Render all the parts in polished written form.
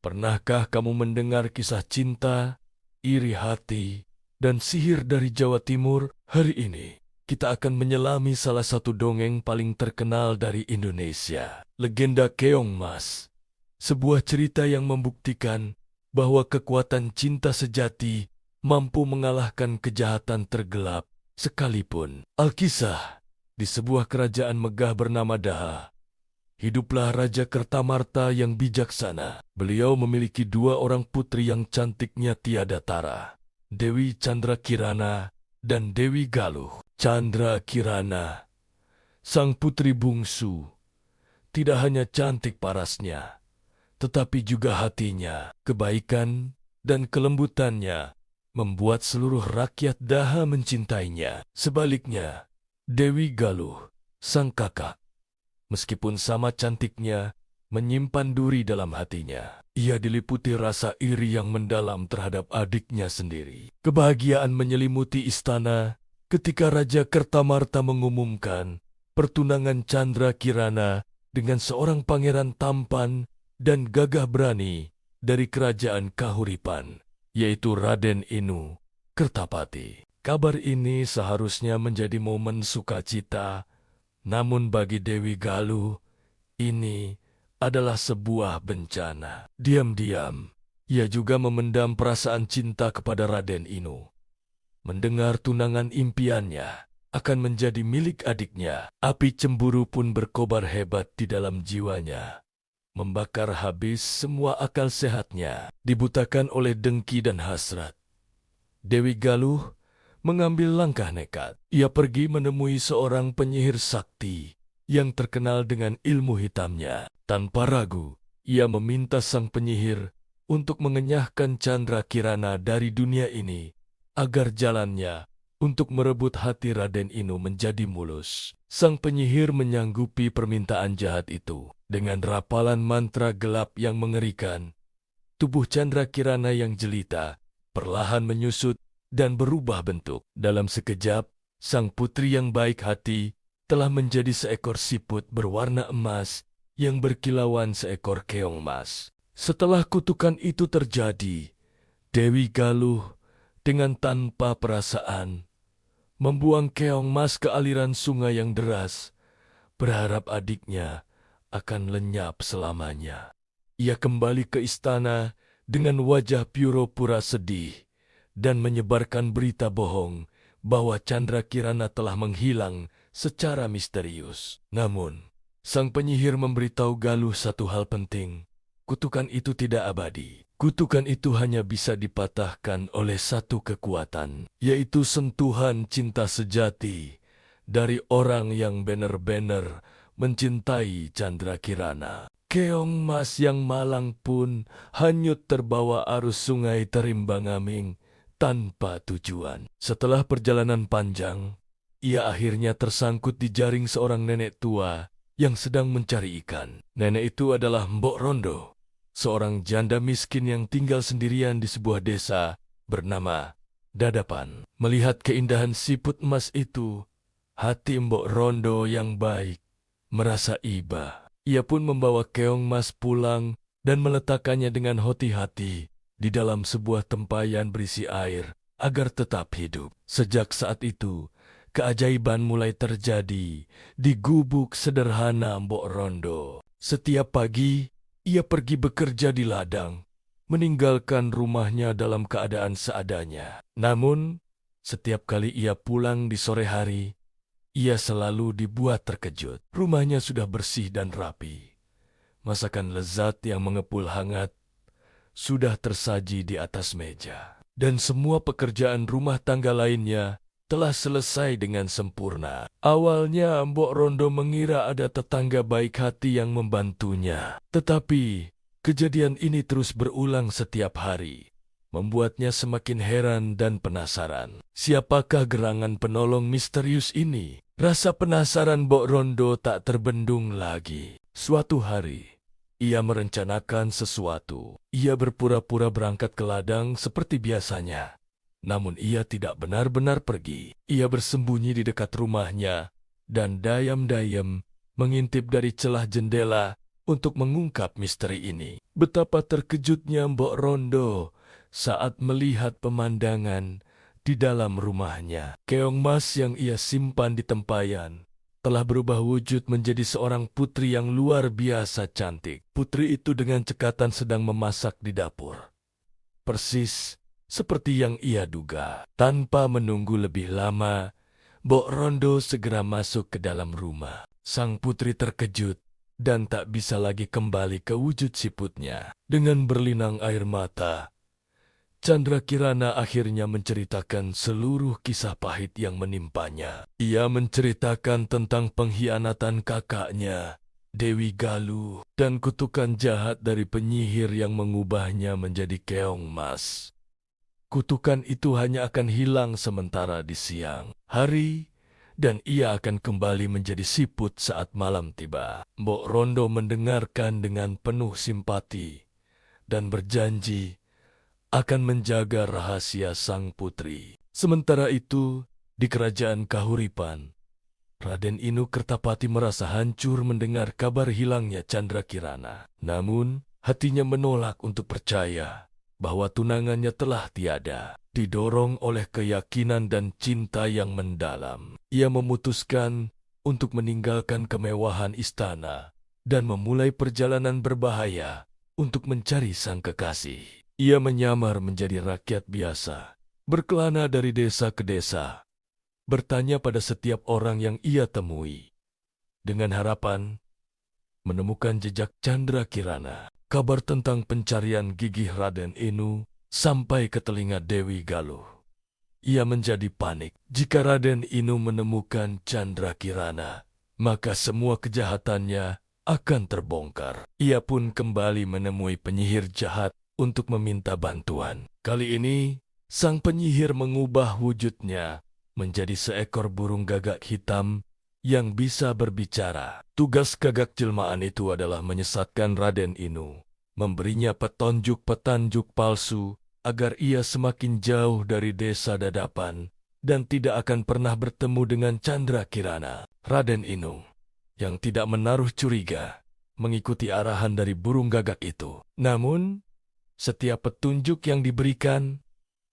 Pernahkah kamu mendengar kisah cinta, iri hati, dan sihir dari Jawa Timur? Hari ini, kita akan menyelami salah satu dongeng paling terkenal dari Indonesia, legenda Keong Mas. Sebuah cerita yang membuktikan bahwa kekuatan cinta sejati mampu mengalahkan kejahatan tergelap sekalipun. Alkisah, di sebuah kerajaan megah bernama Daha, hiduplah Raja Kertamarta yang bijaksana. Beliau memiliki dua orang putri yang cantiknya tiada tara, Dewi Candrakirana dan Dewi Galuh. Candrakirana, sang putri bungsu, tidak hanya cantik parasnya, tetapi juga hatinya, kebaikan dan kelembutannya membuat seluruh rakyat Daha mencintainya. Sebaliknya, Dewi Galuh, sang kakak, meskipun sama cantiknya, menyimpan duri dalam hatinya. Ia diliputi rasa iri yang mendalam terhadap adiknya sendiri. Kebahagiaan menyelimuti istana ketika Raja Kertamarta mengumumkan pertunangan Candrakirana dengan seorang pangeran tampan dan gagah berani dari kerajaan Kahuripan, yaitu Raden Inu Kertapati. Kabar ini seharusnya menjadi momen sukacita, namun bagi Dewi Galuh, ini adalah sebuah bencana. Diam-diam, ia juga memendam perasaan cinta kepada Raden Inu. Mendengar tunangan impiannya akan menjadi milik adiknya, api cemburu pun berkobar hebat di dalam jiwanya, membakar habis semua akal sehatnya, dibutakan oleh dengki dan hasrat. Dewi Galuh mengambil langkah nekat. Ia pergi menemui seorang penyihir sakti yang terkenal dengan ilmu hitamnya. Tanpa ragu, ia meminta sang penyihir untuk mengenyahkan Candrakirana dari dunia ini, agar jalannya untuk merebut hati Raden Inu menjadi mulus. Sang penyihir menyanggupi permintaan jahat itu. Dengan rapalan mantra gelap yang mengerikan, tubuh Candrakirana yang jelita perlahan menyusut dan berubah bentuk. Dalam sekejap, sang putri yang baik hati telah menjadi seekor siput berwarna emas yang berkilauan seekor keong mas. Setelah kutukan itu terjadi, Dewi Galuh dengan tanpa perasaan membuang keong mas ke aliran sungai yang deras, berharap adiknya akan lenyap selamanya. Ia kembali ke istana dengan wajah pura-pura sedih dan menyebarkan berita bohong bahwa Candrakirana telah menghilang secara misterius. Namun, sang penyihir memberitahu Galuh satu hal penting. Kutukan itu tidak abadi. Kutukan itu hanya bisa dipatahkan oleh satu kekuatan, yaitu sentuhan cinta sejati dari orang yang benar-benar mencintai Candrakirana. Keong mas yang malang pun hanyut terbawa arus sungai Terimbangaming tanpa tujuan. Setelah perjalanan panjang, ia akhirnya tersangkut di jaring seorang nenek tua yang sedang mencari ikan. Nenek itu adalah Mbok Rondo, seorang janda miskin yang tinggal sendirian di sebuah desa bernama Dadapan. Melihat keindahan siput emas itu, hati Mbok Rondo yang baik merasa iba. Ia pun membawa keong mas pulang dan meletakkannya dengan hati-hati di dalam sebuah tempayan berisi air agar tetap hidup. Sejak saat itu, keajaiban mulai terjadi di gubuk sederhana Mbok Rondo. Setiap pagi, ia pergi bekerja di ladang, meninggalkan rumahnya dalam keadaan seadanya. Namun, setiap kali ia pulang di sore hari, ia selalu dibuat terkejut. Rumahnya sudah bersih dan rapi. Masakan lezat yang mengepul hangat sudah tersaji di atas meja. Dan semua pekerjaan rumah tangga lainnya telah selesai dengan sempurna. Awalnya Mbok Rondo mengira ada tetangga baik hati yang membantunya. Tetapi kejadian ini terus berulang setiap hari, membuatnya semakin heran dan penasaran. Siapakah gerangan penolong misterius ini? Rasa penasaran Mbok Rondo tak terbendung lagi. Suatu hari, ia merencanakan sesuatu. Ia berpura-pura berangkat ke ladang seperti biasanya. Namun ia tidak benar-benar pergi. Ia bersembunyi di dekat rumahnya dan dayam-dayam mengintip dari celah jendela untuk mengungkap misteri ini. Betapa terkejutnya Mbok Rondo saat melihat pemandangan di dalam rumahnya. Keong emas yang ia simpan di tempayan telah berubah wujud menjadi seorang putri yang luar biasa cantik. Putri itu dengan cekatan sedang memasak di dapur. Persis seperti yang ia duga. Tanpa menunggu lebih lama, Mbok Rondo segera masuk ke dalam rumah. Sang putri terkejut dan tak bisa lagi kembali ke wujud siputnya. Dengan berlinang air mata, Candrakirana akhirnya menceritakan seluruh kisah pahit yang menimpanya. Ia menceritakan tentang pengkhianatan kakaknya, Dewi Galuh, dan kutukan jahat dari penyihir yang mengubahnya menjadi keong emas. Kutukan itu hanya akan hilang sementara di siang hari, dan ia akan kembali menjadi siput saat malam tiba. Mbok Rondo mendengarkan dengan penuh simpati dan berjanji akan menjaga rahasia sang putri. Sementara itu, di kerajaan Kahuripan, Raden Inu Kertapati merasa hancur mendengar kabar hilangnya Candrakirana. Namun, hatinya menolak untuk percaya bahwa tunangannya telah tiada. Didorong oleh keyakinan dan cinta yang mendalam, ia memutuskan untuk meninggalkan kemewahan istana dan memulai perjalanan berbahaya untuk mencari sang kekasih. Ia menyamar menjadi rakyat biasa, berkelana dari desa ke desa, bertanya pada setiap orang yang ia temui, dengan harapan menemukan jejak Candrakirana. Kabar tentang pencarian gigih Raden Inu sampai ke telinga Dewi Galuh. Ia menjadi panik. Jika Raden Inu menemukan Candrakirana, maka semua kejahatannya akan terbongkar. Ia pun kembali menemui penyihir jahat untuk meminta bantuan. Kali ini, sang penyihir mengubah wujudnya menjadi seekor burung gagak hitam yang bisa berbicara. Tugas gagak jelmaan itu adalah menyesatkan Raden Inu, memberinya petunjuk-petunjuk palsu agar ia semakin jauh dari desa Dadapan dan tidak akan pernah bertemu dengan Candrakirana. Raden Inu, yang tidak menaruh curiga, mengikuti arahan dari burung gagak itu. Namun, setiap petunjuk yang diberikan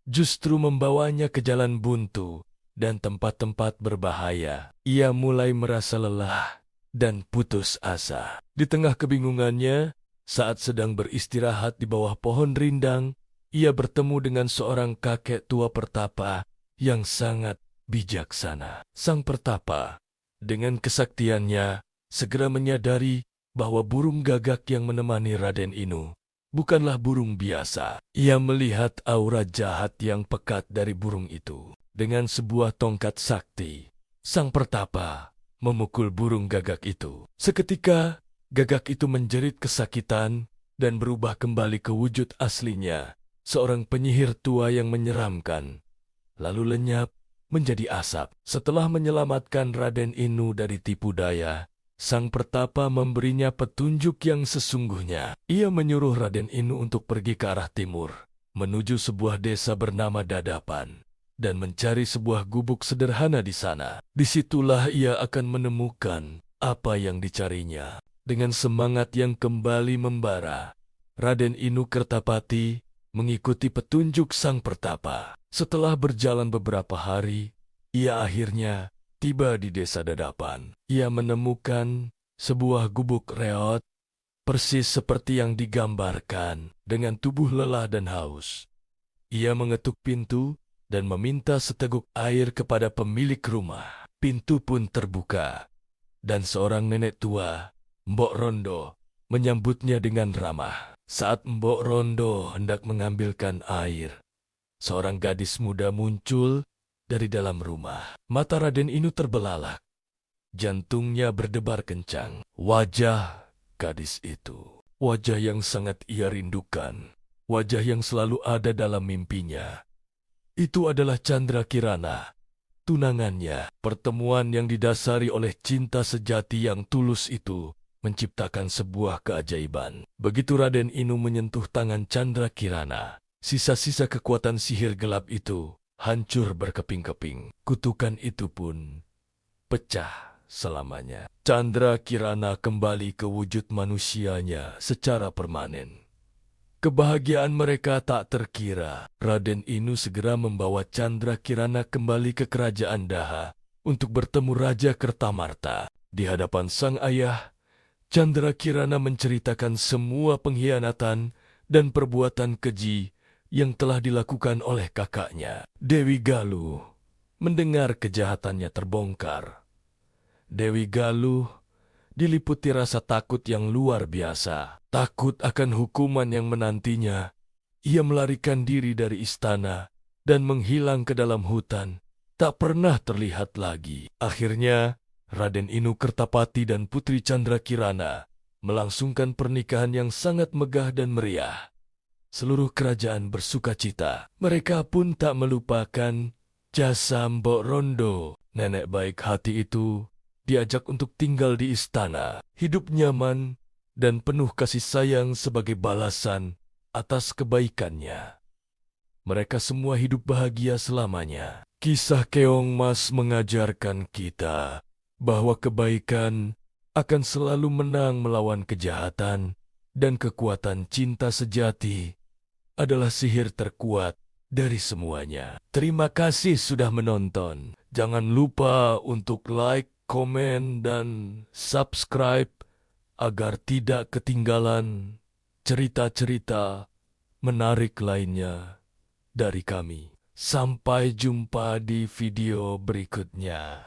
justru membawanya ke jalan buntu dan tempat-tempat berbahaya. Ia mulai merasa lelah dan putus asa. Di tengah kebingungannya, saat sedang beristirahat di bawah pohon rindang, ia bertemu dengan seorang kakek tua pertapa yang sangat bijaksana. Sang pertapa, dengan kesaktiannya, segera menyadari bahwa burung gagak yang menemani Raden Inu bukanlah burung biasa. Ia melihat aura jahat yang pekat dari burung itu. Dengan sebuah tongkat sakti, sang pertapa memukul burung gagak itu. Seketika, gagak itu menjerit kesakitan dan berubah kembali ke wujud aslinya, seorang penyihir tua yang menyeramkan, lalu lenyap menjadi asap. Setelah menyelamatkan Raden Inu dari tipu daya, sang pertapa memberinya petunjuk yang sesungguhnya. Ia menyuruh Raden Inu untuk pergi ke arah timur, menuju sebuah desa bernama Dadapan, dan mencari sebuah gubuk sederhana di sana. Disitulah ia akan menemukan apa yang dicarinya. Dengan semangat yang kembali membara, Raden Inu Kertapati mengikuti petunjuk sang pertapa. Setelah berjalan beberapa hari, ia akhirnya tiba di desa Dadapan. Ia menemukan sebuah gubuk reot, persis seperti yang digambarkan, dengan tubuh lelah dan haus. Ia mengetuk pintu dan meminta seteguk air kepada pemilik rumah. Pintu pun terbuka, dan seorang nenek tua, Mbok Rondo, menyambutnya dengan ramah. Saat Mbok Rondo hendak mengambilkan air, seorang gadis muda muncul dari dalam rumah. Mata Raden Inu terbelalak, jantungnya berdebar kencang. Wajah gadis itu, wajah yang sangat ia rindukan, wajah yang selalu ada dalam mimpinya. Itu adalah Candrakirana, tunangannya. Pertemuan yang didasari oleh cinta sejati yang tulus itu menciptakan sebuah keajaiban. Begitu Raden Inu menyentuh tangan Candrakirana, sisa-sisa kekuatan sihir gelap itu hancur berkeping-keping. Kutukan itu pun pecah selamanya. Candra Kirana kembali ke wujud manusianya secara permanen. Kebahagiaan mereka tak terkira. Raden Inu segera membawa Candra Kirana kembali ke kerajaan Daha untuk bertemu Raja Kertamarta. Di hadapan sang ayah, Candra Kirana menceritakan semua pengkhianatan dan perbuatan keji yang telah dilakukan oleh kakaknya. Dewi Galuh mendengar kejahatannya terbongkar. Dewi Galuh diliputi rasa takut yang luar biasa. Takut akan hukuman yang menantinya, ia melarikan diri dari istana dan menghilang ke dalam hutan, tak pernah terlihat lagi. Akhirnya, Raden Inu Kertapati dan Putri Candra Kirana melangsungkan pernikahan yang sangat megah dan meriah. Seluruh kerajaan bersukacita. Mereka pun tak melupakan jasa Mbok Rondo. Nenek baik hati itu diajak untuk tinggal di istana. Hidup nyaman dan penuh kasih sayang sebagai balasan atas kebaikannya. Mereka semua hidup bahagia selamanya. Kisah Keong Mas mengajarkan kita bahwa kebaikan akan selalu menang melawan kejahatan, dan kekuatan cinta sejati adalah sihir terkuat dari semuanya. Terima kasih sudah menonton. Jangan lupa untuk like, komen, dan subscribe agar tidak ketinggalan cerita-cerita menarik lainnya dari kami. Sampai jumpa di video berikutnya.